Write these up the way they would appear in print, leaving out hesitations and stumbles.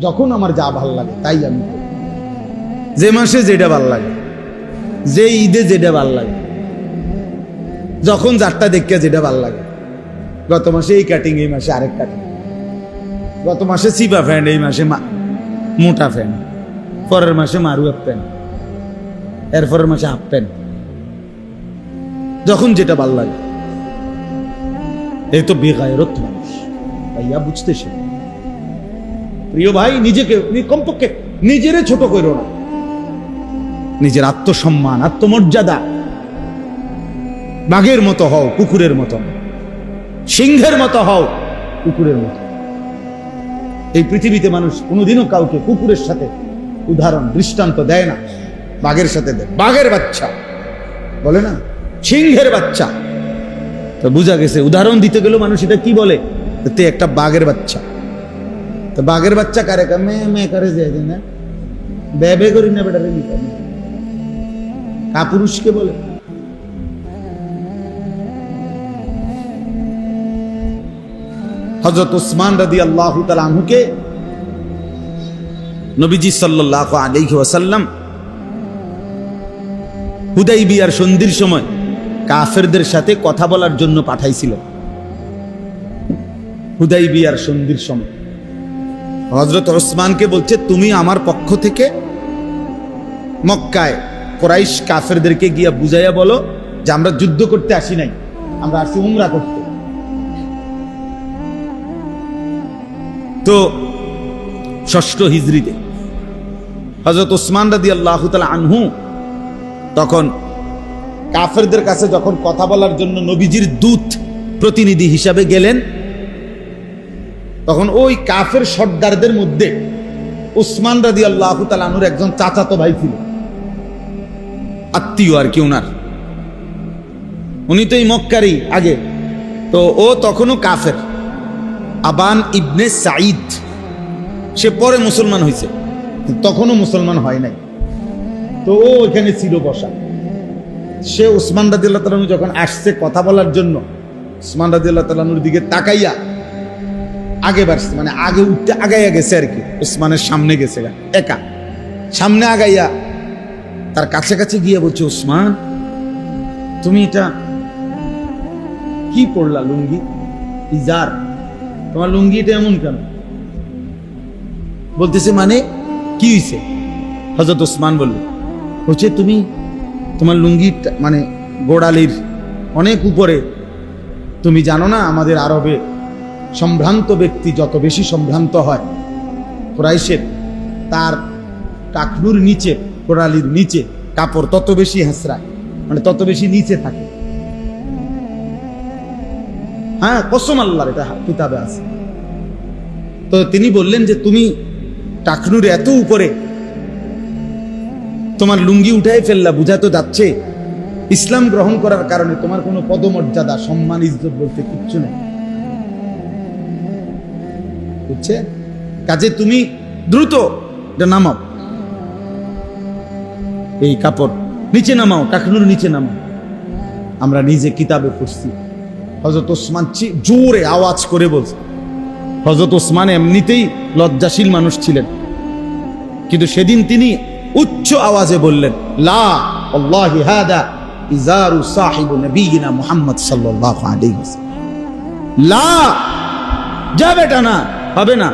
যখন আমার যা ভাল লাগে তাই আমি করি। যে মাসে যেটা ভাল লাগে, যে ঈদে যেটা ভাল লাগে, যখন যারটা দেখে যেটা ভাল লাগে। গত মাসে এই কাটিং, এই মাসে আরেক কাটিং। গত মাসে চিপা ফ্যান্ড, এই মাসে মোটা ফ্যান্ড। পরের মাসে মারু হাফ প্যান্ট, এরপরের মাসে হাফ প্যান্ট। যখন যেটা ভাল লাগে। এই তো বেগায়রত মানুষ, ভাইয়া বুঝতেছে। প্রিয় ভাই, নিজেকে কমপক্ষে নিজেরে ছোট করো না। নিজের আত্মসম্মান, আত্মমর্যাদা, বাঘের মতো হও, কুকুরের মতো। সিংহের মতো হও, কুকুরের মতো। এই পৃথিবীতে মানুষ কোনোদিনও কাউকে কুকুরের সাথে উদাহরণ, দৃষ্টান্ত দেয় না, বাঘের সাথে দেয়। বাঘের বাচ্চা বলে না, সিংহের বাচ্চা। তো বোঝা গেছে উদাহরণ দিতে গেলেও মানুষ এটা কি বলে, তে একটা বাঘের বাচ্চা। তো বাঘের বাচ্চা কারে মে করে যায় না, বে করি না বেটারে, কাপুরুষকে বলে। হযরত উসমান রাদিয়াল্লাহু তাআলা আনহুকে নবীজি সাল্লাল্লাহু আলাইহি ওয়াসাল্লাম হুদাইবিয়ার সন্ধির সময় কাফেরদের সাথে কথা বলার জন্য পাঠাইছিলেন। হুদাইবিয়ার সন্ধির সময় হযরত উসমানকে বলছে, তুমি আমার পক্ষ থেকে মক্কায় কুরাইশ কাফেরদেরকে গিয়া বুঝাইয়া বলো যে আমরা যুদ্ধ করতে আসি নাই, আমরা আসি উমরা করতে। তো ৬ষ্ঠ হিজরিতে হযরত উসমান রাদিয়াল্লাহু তাআলা আনহু তখন কাফেরদের কাছে যখন কথা বলার জন্য নবীজির দূত প্রতিনিধি হিসাবে গেলেন, তখন ওই কাফের সর্দারদের মধ্যে উসমান রাদিয়াল্লাহু তাআলা আনহুর একজন চাচাতো ভাই ছিল, আত্মীয় আর কি ওনার। উনি তো এই মক্কারই আগে, তো ও তখনও কাফের। আবান ইবনে সাঈদ, সে পরে মুসলমান হয়েছে, তখনও মুসলমান হয় নাই। তো ও এখানে ছিল বসা। সে উসমান রাদিয়াল্লাহু তাআলা আনহু যখন আসছে কথা বলার জন্য, উসমান রাদিয়াল্লাহু তাআলা আনহুর দিকে তাকাইয়া আগে বাড়ছে, মানে আগে উঠতে আগাইয়া গেছে আর কি। উসমানের সামনে গেছে, একা সামনে আগাইয়া তার কাছে কাছে গিয়ে বলছে, উসমান তুমি এটা কি পড়লা, লুঙ্গি ইজার, তোমার লুঙ্গি এটা এমন কেন? বলতেছে মানে কি হয়েছে? হযরত উসমান বলল, হচ্ছে তুমি তোমার লুঙ্গি মানে গোড়ালির অনেক উপরে, তুমি জানো না আমাদের আরবে সম্ভ্রান্ত ব্যক্তি যত বেশি সম্ভ্রান্ত হয় কুরাইশের, তার টাকনুর নিচে, গোড়ালির নিচে কাপড় তত বেশি হেঁচড়ায়, মানে তত বেশি নিচে থাকে। হ্যাঁ, কসম আল্লাহর, এটা কিতাবে আছে। তো তিনি বললেন যে তুমি টাকনুর এত উপরে তোমার লুঙ্গি উঠাই ফেললা, বুঝা তো যাচ্ছে ইসলাম গ্রহণ করার কারণে তোমার কোনো পদমর্যাদা, সম্মান, ইজ্জত বলতে কিচ্ছু নেই, বুঝছে? কাজে তুমি দ্রুত এটা নামাও, এই কাপড় নিচে নামাও, টাকনুর নিচে নামাও। আমরা নিজে কিতাবে পড়ছি, হযরত ওসমান জোরে আওয়াজ করে বলছে। হযরত ওসমান এমনিতেই লজ্জাশীল মানুষ ছিলেন, কিন্তু সেদিন তিনি উচ্চ আওয়াজে বললেন, লা আল্লাহি হাদা ইজারু সাহিবু নবিয়িনা মুহাম্মদ সাল্লাল্লাহু আলাইহি ওয়াসাল্লাম। লা, যাবে এটা না, হবে না,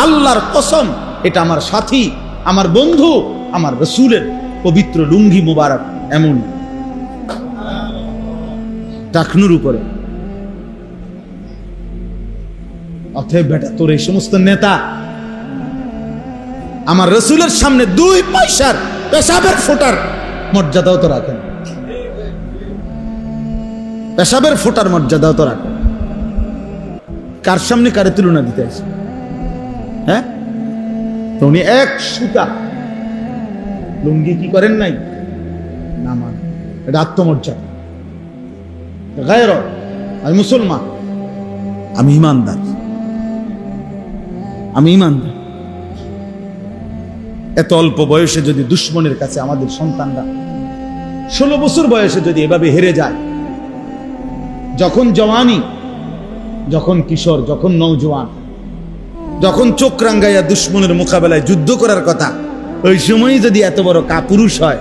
আল্লাহর কসম, এটা আমার সাথী, আমার বন্ধু, আমার রাসূলের পবিত্র লুঙ্গি মুবারক, এমন টাকনুর উপরে। অতএব বেটা, তোর এই সমস্ত নেতা আমার রাসূলের সামনে 2 পয়সার পেশাবের ফোঁটার মর্যাদাও তো রাখেন, পেশাবের ফোঁটার মর্যাদাও তো রাখেন। কার সামনে কারে তুলনা দিতে আছে? হ্যাঁ, তো উনি এক সুতা লুঙ্গি কি করেন নাই, নামান। এটা আত্মমর্যাদা, গায়রত। আমি মুসলমান, আমি ইমানদার, আমি ইমানদার। এত অল্প বয়সে যদি দুশ্মনের কাছে আমাদের সন্তানরা 16 বছর বয়সে যদি এভাবে হেরে যায়, যখন জওয়ানি, যখন কিশোর, যখন নওজোয়ান, যখন চোখ রাঙ্গাইয়া দুশ্মনের মোকাবেলায় যুদ্ধ করার কথা, ওই সময়ই যদি এত বড় কাপুরুষ হয়,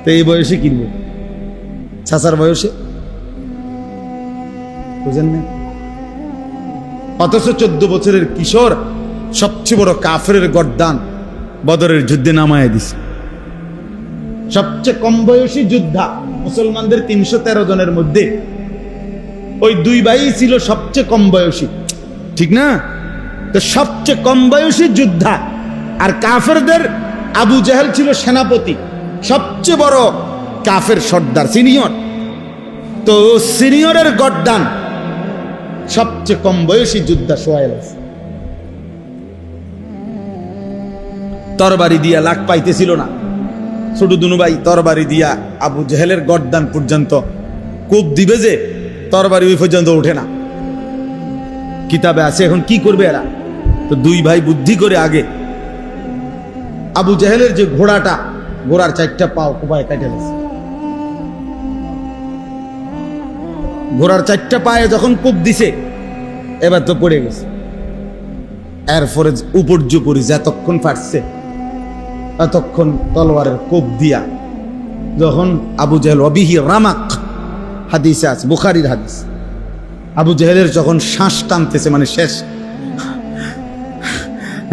তো এই বয়সে কিনবে চাচার বয়সে, বুঝেন না? অথচ 14 বছরের কিশোর সবচেয়ে বড় কাফেরের গর্দান বদরের যুদ্ধে নামায় দিছে। সবচেয়ে কম বয়সী যোদ্ধা মুসলমানদের 313 জনের মধ্যে ওই দুই ভাই ছিল সবচেয়ে কম বয়সী, ঠিক না? তো সবচেয়ে কম বয়সী যোদ্ধা, আর কাফেরদের আবু জাহেল ছিল সেনাপতি, সবচেয়ে বড় কাফের সর্দার, সিনিয়র। তো সিনিয়রের গর্দান সবচেয়ে কম বয়সী যোদ্ধা সোহাইল। তরবারি দিয়া লাখ পাইতেছিল না, ছোট দুনু ভাই তরবারি দিয়া আবু জাহেলের গর্দান পর্যন্ত কোপ দিবে, যে তরবারি ওই পর্যন্ত ওঠে না। কিতাবে আছে। এখন কি করবে এরা? তো দুই ভাই বুদ্ধি করে আগে আবু জাহেলের যে ঘোড়াটা, ঘোড়ার 4টা পাও কোপায় কাটে গেছে। ঘোড়ার 4টা পায়ে যখন কোপ দিছে, এবার তো পড়ে গেছে। এরপরে উপর্যুপরি যতক্ষণ পারছে ততক্ষণ তলোয়ারের কোপ দিয়া যখন আবু জাহেল অবিহি রামাক, হাদিসে আছে, বুখারীর হাদিস, আবু জাহেলের যখন শ্বাস টানতেছে, মানে শেষ,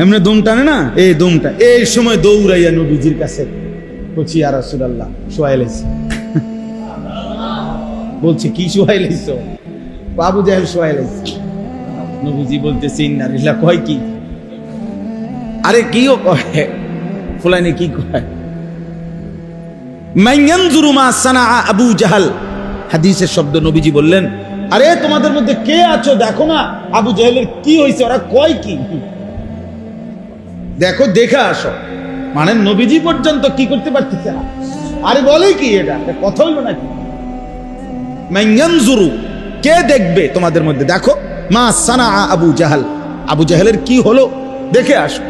এমনি দম টানে না, এই দমটা, এই সময় দৌড়াইয়া নবীজির কাছে বলছি, ইয়া রাসূলুল্লাহ সোহাইল আইছে। বলছে কি সোহাইল আইছো? আবু জাহেল সোহাইল আইছে। নবীজি বলতেছে ইন্না লিল্লাহি, কয় কি? আরে কিও কয়, ফুলাইনে কি কয়? মান ইয়ানজুরু মা সানাআ আবু জাহাল, হাদিসের শব্দ। নবীজি বললেন, আরে তোমাদের মধ্যে কে আছো, দেখো না আবু জাহেলের কি হয়েছে, ওরা কয় কি, দেখো, দেখে আসো। মানে নবীজি পর্যন্ত কি করতে পারতেছে না। আরে বলে কি, এটা কথা হইল নাকি? মান ইয়ানজুরু, কে দেখবে তোমাদের মধ্যে, দেখো, মা সানাআ আবু জাহাল, আবু জাহেলের কি হলো দেখে আসো।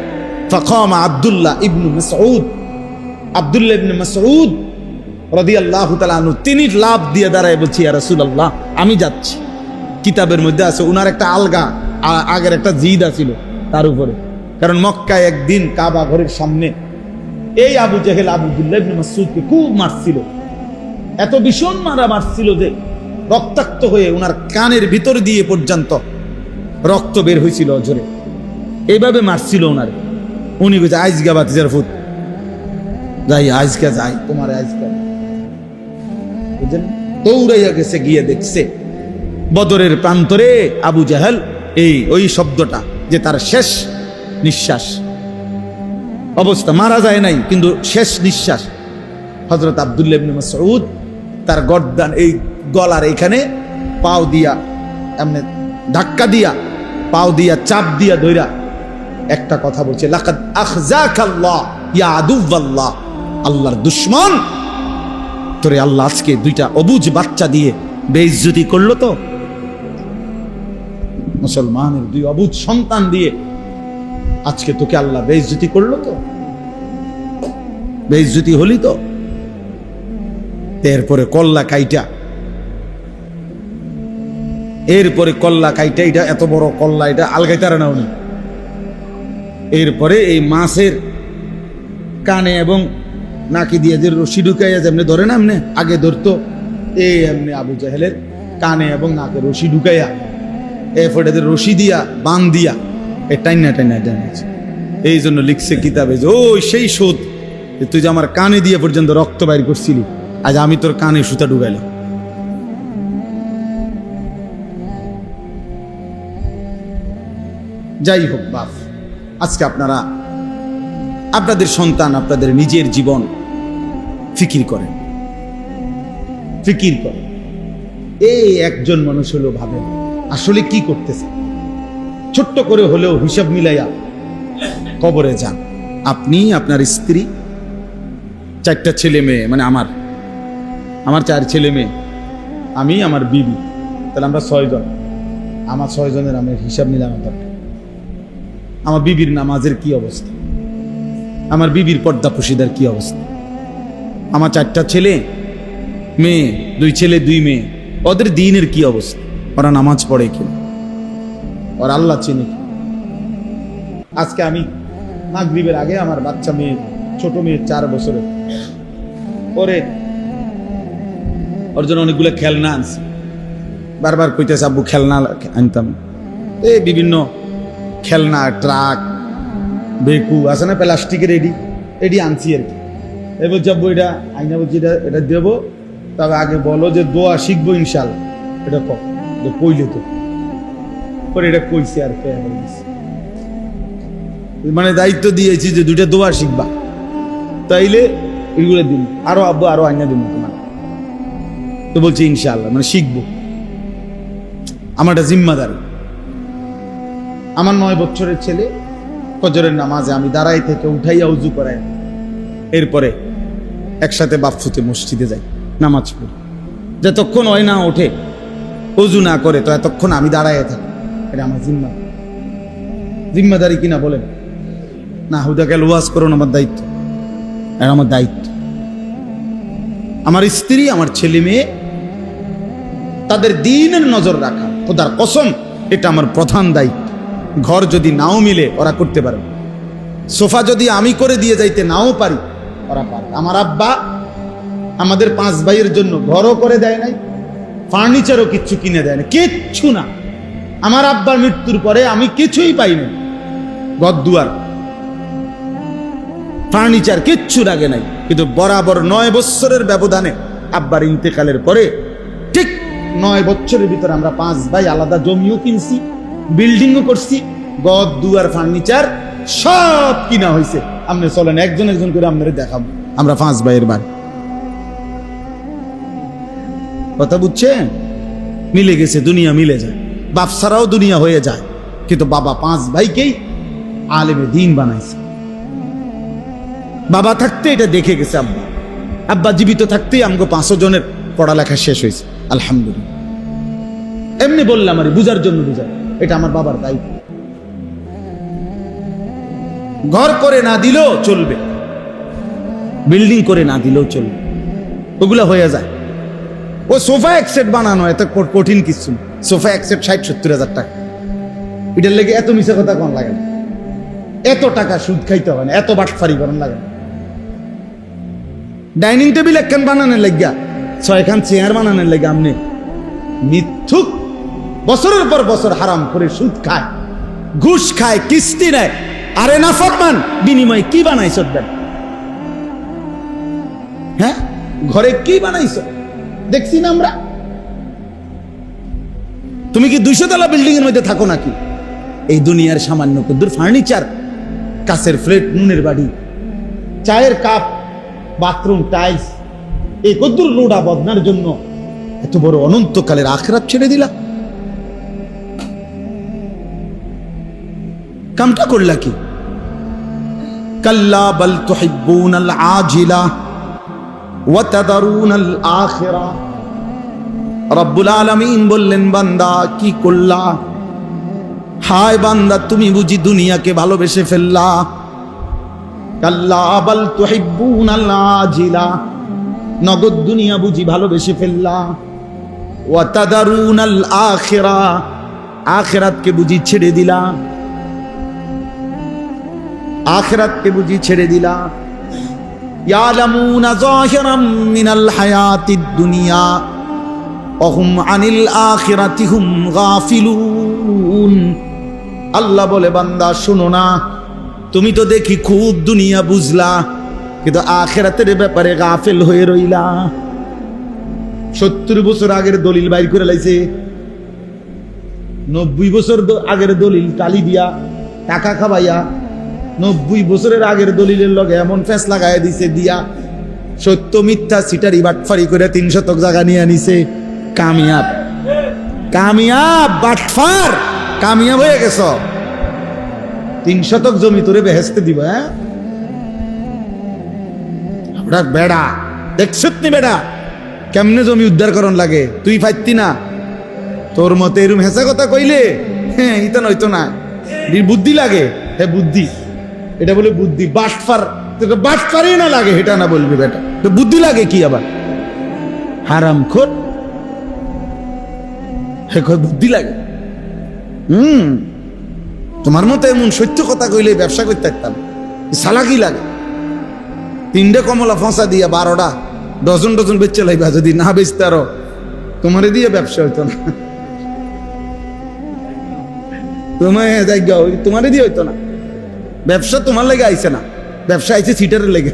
ফাকামা আব্দুল্লাহ ইবনে মাসউদ, আব্দুল্লাহ ইবনে মাসউদ রাদিয়াল্লাহু তাআলা আনহু, তিনি লাভ দিয়ে দাঁড়ায় বলছি, ইয়া রাসূলুল্লাহ আমি যাচ্ছি। কিতাবের মধ্যে আছে উনার একটা আলগা আগের একটা জিদ আছিল তার উপরে, কারণ মক্কায় একদিন কাবা ঘরের সামনে এই আবু জাহেল আব্দুল্লাহ ইবনে মাসউদকে খুব মারছিল, এত ভীষণ মারছিল যে রক্তাক্ত হয়ে উনার কানের ভিতর দিয়ে পর্যন্ত রক্ত বের হয়েছিল অঝরে, এইভাবে মারছিল ওনার। উনি বলছে, আইজগা বাতিজার ফুট যাই, আজকে যাই, তোমার আজকে, বুঝলেন? দৌড়াইয়া গেছে, গিয়ে দেখছে বদরের প্রান্তরে আবু জাহেল, ওই শব্দটা যে তার শেষ নিঃশ্বাস অবস্থা, মারা যায় নাই কিন্তু শেষ নিঃশ্বাস। হযরত আব্দুল্লাহ ইবনে মাসউদ তার গর্দান, এই গলার এখানে পাও দিয়া এমনি ধাক্কা দিয়া, পাও দিয়া চাপ দিয়া ধইরা একটা কথা বলছে, লাকাদ আখযাকাল্লাহ ইয়া আদুওয়াল্লাহ, আল্লাহর দুশমন, তোরে আল্লাহ আজকে 2টা অবুঝ বাচ্চা দিয়ে বেইজ্জতি করলো। তো মুসলমানের 2 অবুঝ সন্তান দিয়ে আজকে তোকে আল্লাহ বেইজ্জতি করলো। তো বেইজ্জতি হলি তো। এরপরে কল্লা কাইটা, এরপরে কল্লা কাইটা, এটা এত বড় কল্লা, এটা আলগাইতারে না উনি। এরপরে এই মাছের কানে এবং নাকি দিয়ে যে রশি ঢুকাইয়া যেমনি ধরে না, এমনি আগে ধরতো, এমনি আবু জাহেলের কানে এবং নাকে রশি ঢুকাইয়া, এরপরে রশি দিয়া বান দিয়া টাইনা টাইনা টাইনাছে। এই জন্য লিখছে কিতাবে যে ওই সেই শোধ, তুই যে আমার কানে দিয়ে পর্যন্ত রক্ত বাইর করছিলি, আজ আমি তোর কানে সুতা ঢুকাইলাম। যাই হোক বাপ, আজকে আপনারা আপনাদের সন্তান, আপনাদের নিজের জীবন ফিকির করেন, ফিকির করেন। এই একজন মানুষ হলেও ভাবেন আসলে কি করতেছে, ছোট্ট করে হলেও হিসাব মিলাইয়া কবরে যান। আপনি, আপনার স্ত্রী, 4টা ছেলে মেয়ে, মানে আমার 4 ছেলে মেয়ে, আমি, আমার বিবি, তাহলে আমরা 6 জন। আমার 6 জনের আমি হিসাব মিলানো দরকার। আমার বিবির নামাজের কি অবস্থা, আমার বিবির পর্দা পুশিদার কি অবস্থা, আমার 4টা ছেলে মেয়ে, 2 ছেলে 2 মেয়ে, ওদের দিনের কি অবস্থা, ওরা নামাজ পড়ে কিনা, ওরা আল্লাহ চিনে কি, আজকে আমি মাগরিবের আগে আমার বাচ্চা মেয়ে, ছোট মেয়ে 4 বছরের, পরে ওর জন্য অনেকগুলো খেলনা আনছি। বারবার কইতেছে আব্বু খেলনা আনতাম, এই বিভিন্ন খেলনা, ট্রাক, বেকু আছে না প্লাস্টিকের, এডি আনছি আর কি। এই বলছি আব্বু এটা আইনা, বলছি এটা দেবো, তবে আগে বলো যে দোয়া শিখবো ইনশাল্লাহ। এটা কইলে তো পরে এটা কইছে আর মানে দায়িত্ব দিয়েছি যে 2টা দোয়া শিখবা, তাইলে এগুলো দিন। আরো আব্বু আরো আইনা দিব তোমার, তো বলছি ইনশাল্লাহ, মানে শিখবো। আমার একটা জিম্মাদারি। আমার 9 বছরের ছেলে ফজরের নামাজে আমি দাঁড়াই থেকে উঠাইয়া উজু করাই, এরপরে একসাথে বাপফুতে মসজিদে যাই নামাজ পড়ি। যতক্ষণ হয় না ওঠে, উজু না করে, তো এতক্ষণ আমি দাঁড়াইয়া থাকি। এটা আমার জিম্মাদারি কিনা বলেন না? হুদাকে ওয়াজ করুন, আমার দায়িত্ব। আর আমার দায়িত্ব আমার স্ত্রী, আমার ছেলে মেয়ে, তাদের দ্বীনের নজর রাখা, খোদার কসম এটা আমার প্রধান দায়িত্ব। ঘর যদি নাও মিলে ওরা করতে পারে, সোফা যদি আমি করে দিয়ে যাইতে নাও পারি ওরা পারে। আমার আব্বা আমাদের 5 ভাইয়ের জন্য ঘরও করে দেয় নাই, ফার্নিচারও কিচ্ছু কিনে দেয় না, কিচ্ছু না। আমার আব্বার মৃত্যুর পরে আমি কিছুই পাইনি, ঘর দুয়ার, ফার্নিচার কিচ্ছু লাগে নাই। কিন্তু বরাবর 9 বছরের ব্যবধানে আব্বার ইন্তেকালের পরে ঠিক 9 বছরের ভিতরে আমরা 5 ভাই আলাদা জমিও কিনছি, বিল্ডিংও করছি, ঘর দুয়ার, ফার্নিচার সব কিনা হয়েছে। আপনি চলেন একজন একজন করে আপনারা দেখাবো আমরা 5 ভাইয়ের বাড়ি। কথা বুঝছেন? মিলে গেছে, দুনিয়া মিলে যায়, বাপ ছাড়াও দুনিয়া হয়ে যায়। কিন্তু বাবা 5 ভাইকেই আলেমে দ্বীন বানাইছে। বাবা থাকতে এটা দেখে গেছে আব্বা, আব্বা জীবিত থাকতেই আমাকে 5 জনের পড়ালেখা শেষ হয়েছে, আলহামদুলিল্লাহ। এমনি বললাম আর বুঝার জন্য বুঝাই, এটা আমার বাবার দায়িত্ব। ঘর করে না দিলেও চলবে, বিল্ডিং করে না দিলেও চলবে, ওগুলা হয়ে যায়। ও সোফা এক সেট বানানো এত কঠিন কিছু না। সোফা এক সেট 60-70 হাজার টাকা। এটার লেগে এত মিশা কথা কোন লাগে না, এত টাকা সুদ খাইতে হবে না, এত বাটফারি করার লাগে না। ডাইনিং টেবিল একখান বানানোর লাগিয়া 6খান চেয়ার বানানোর লাগে আপনি মিথ্যুক বছরের পর বছর হারাম করে সুদ খায়, ঘুষ খায়, কিস্তি নেয়। আরে না ফরমান, বিনিময়ে কি বানাইছ? হ্যাঁ, ঘরে কি বানাইছ দেখছি না আমরা। তুমি কি 200 তলা বিল্ডিং এর মধ্যে থাকো নাকি? এই দুনিয়ার সামান্য কুদ্দুর ফার্নিচার, কাছের প্লেট, নুনের বাড়ি, চায়ের কাপ, বাথরুম টাইলস, এই কুদ্দুর লোডা বদনার জন্য এত বড় অনন্তকালের আখিরাত ছেড়ে দিলা। কামটা করলা কি? কাল্লা বাল তুহিব্বুনাল আজিলা ওয়া তাদারুনাল আখিরা। রব্বুল আলামিন বললেন, বান্দা কি করলা? হায় বান্দা, তুমি বুঝি দুনিয়াকে ভালোবেসে ফেললা। কাল্লা বাল তুহিব্বুনাল আজিলা, নগদ দুনিয়া বুঝি ভালোবেসে ফেললা। ওয়া তাদারুনাল আখিরা, আখিরাতকে বুঝি ছেড়ে দিলা। আখিরাতকে বুঝি ছেড়ে দিলা। ইয়ালামুনা যাহিরাম মিনাল হায়াতিদ দুনিয়া ওয়া হুম আনিল আখিরাতি হুম গাফিলুন। আল্লাহ বলে, বান্দা শোনো না, তুমি তো দেখি খুব দুনিয়া বুঝলা, কিন্তু আখিরাতের ব্যাপারে গাফেল হয়ে রইলা। 70 বছর আগের দলিল বাইর করে লাইছে, 90 বছর আগের দলিল টালি দিয়া টাকা খাবাইয়া 90 বছরের আগের দলিলের লগে এমন ফেস লাগাই দিছে দিয়া, সত্য মিথ্যা সিটারি বাটফারি করে 3 শতক জায়গা নিয়ে নিছে। কামিয়াব, কামিয়াব বাটফার, কামিয়াব হয়ে গেছ। 3 শতক জমি তোরে বেহেস্তে দিব। হ্যাঁ বেড়া দেখছত নি? বেড়া কেমনে জমি উদ্ধার করন লাগে, তুই ফাইতি না? তোর মতে এরম হেসা কথা কইলে হ্যাঁ ইতা নয়তো না, বুদ্ধি লাগে। হ্যাঁ বুদ্ধি, এটা বলে বুদ্ধি। বাটফার, বাটফারই না লাগে এটা না বলবি বেটা, তো বুদ্ধি লাগে কি আবার? হারাম খোর, বুদ্ধি লাগে। তোমার মতো এমন সত্য কথা কইলে ব্যবসা করতে পারতাম, সালাকি লাগে। 3টে কমলা ফসা দিয়া 12টা ডজন ডজন বেচে লাইবা, যদি না বেচতে আরো তোমারে দিয়ে ব্যবসা হইতো না, তোমারে দিয়ে হইতো না। ব্যবসা তোমার লেগে আইছে না, ব্যবসা আইছে সিটারের লেগে,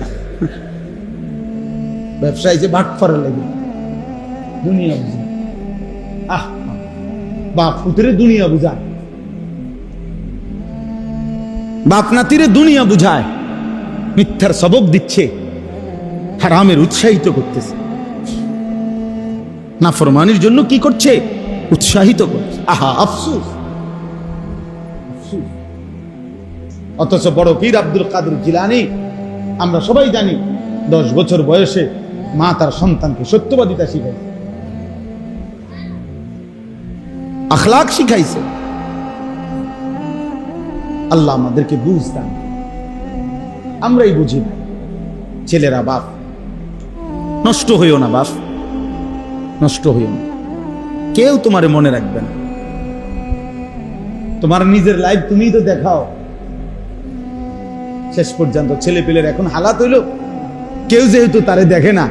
ব্যবসা আইছে বাটফারের লেগে। দুনিয়া বুঝা, বাপ পুত্রে দুনিয়া বুঝায়, বাপ নাতিরে দুনিয়া বুঝায়, মিথ্যার সবক দিচ্ছে, হারামের উৎসাহিত করতেছে, নাফরমানির জন্য কি করছে? উৎসাহিত করছে। আহা আফসোস। অথচ বড় পীর আব্দুল কাদের জিলানী, আমরা সবাই জানি, 10 বছর বয়সে মা তার সন্তানকে সত্যবাদিতা শিখাইছে, আখলাক শিখাইছে। আল্লাহ আমাদেরকে বুঝ দান, আমরাই বুঝি না। ছেলেরা, বাপ নষ্ট হইও না, বাপ নষ্ট হইও না, কেউ তোমারে মনে রাখবে না। তোমার নিজের লাইফ তুমিই তো দেখাও শেষ পর্যন্ত। ছেলে পেলের এখন হালাত হইল, কেউ যেহেতু তারে দেখে না,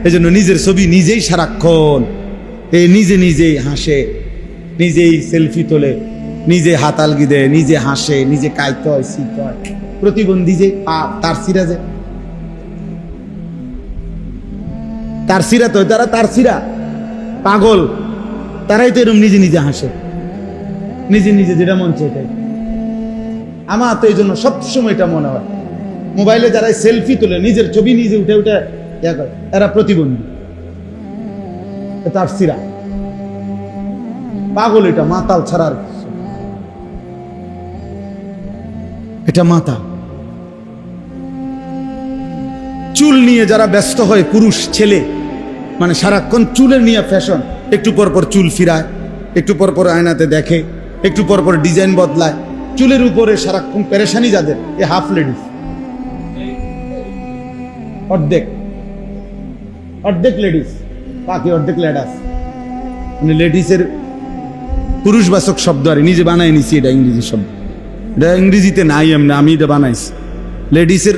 এই জন্য নিজের ছবি নিজেই সারাক্ষণ নিজে নিজেই হাসে, নিজেই সেলফি তোলে, নিজে হাত আলগি দেয়, নিজে হাসে, নিজে কাইতে হয়, শীত হয়। প্রতিবন্ধী যে তার সিরা, যে তার সিরা, তো তারা তার সিরা পাগল, তারাই তো এরকম নিজে নিজে হাসে, নিজে নিজে যেটা মন চাই। আমার তো এই জন্য সবসময় এটা মনে হয়, মোবাইলে যারা সেলফি তোলে, নিজের ছবি নিজে উঠে উঠে করে, এরা প্রতিবন্ধী, তার সিরা পাগল, এটা মাতাল ছাড়ার, এটা মাতা। চুল নিয়ে যারা ব্যস্ত হয়, পুরুষ ছেলে, মানে সারাক্ষণ চুলের নিয়ে ফ্যাশন, একটু পর পর চুল ফিরায়, একটু পর পর আয়নাতে দেখে, একটু পর পর ডিজাইন বদলায়, চুলের উপরে সারাক্ষণ পেরেশানি যাদের, এ হাফ লেডিস, অর্ধেক অর্ধেক লেডিস, বাকি অর্ধেক লেডাস। মানে লেডিসের পুরুষবাচক শব্দ, আর নিজে বানাই নিছি, এটা ইংরেজি শব্দ, এটা ইংরেজিতে নাই, আমি এটা বানাইছি। লেডিসের